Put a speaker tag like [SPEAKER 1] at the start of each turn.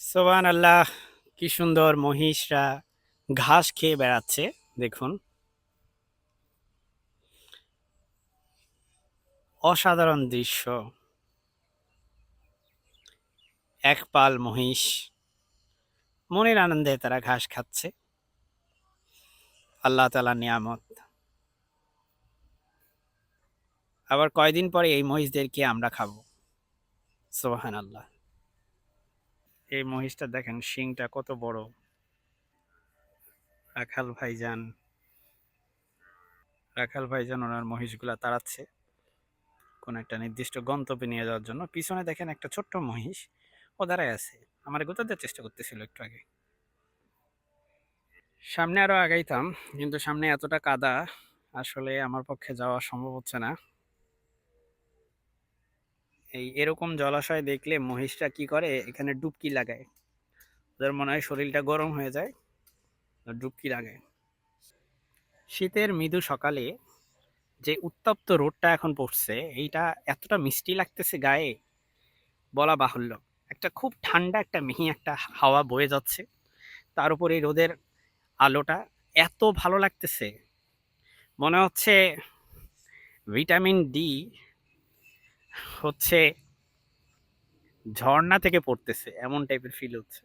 [SPEAKER 1] সোবান আল্লাহ, কি সুন্দর মহিষরা ঘাস খেয়ে বেড়াচ্ছে। দেখুন, অসাধারণ দৃশ্য। এক পাল মহিষ মনের আনন্দে তারা ঘাস খাচ্ছে। আল্লাহ তাআলার নিয়ামত। আবার কয়দিন পরে এই মহিষদেরকে আমরা খাবো। সোহান আল্লাহ। এই মহিষটা দেখেন, শিংটা কত বড়। রাখাল ভাইজান রাখাল ভাইজান ওনার মহিষগুলা তাড়াচ্ছে কোন একটা নির্দিষ্ট গন্তব্যে নিয়ে যাওয়ার জন্য। পিছনে দেখেন একটা ছোট্ট মহিষ, ও দাঁড়ায় আছে, আমার গোতা দেওয়ার চেষ্টা করতেছিল একটু আগে। সামনে আরো আগাইতাম, কিন্তু সামনে এতটা কাদা, আসলে আমার পক্ষে যাওয়া সম্ভব হচ্ছে না। এরকম জলাশয় দেখলে মহিষটা কি করে, এখানে ডুবকি লাগায়। ওদের মনে হয় শরীরটা গরম হয়ে যায়, ডুবকি লাগায়। শীতের মৃদু সকালে যে উত্তপ্ত রোদটা এখন পড়ছে, এইটা এতটা মিষ্টি লাগতেছে গায়ে, বলা বাহুল্য। একটা খুব ঠান্ডা একটা মিহি একটা হাওয়া বয়ে যাচ্ছে, তার উপর এই রোদের আলোটা এত ভালো লাগতেছে। মনে হচ্ছে ভিটামিন ডি হচ্ছে ঝর্ণা থেকে পড়তেছে, এমন টাইপের ফিল হচ্ছে।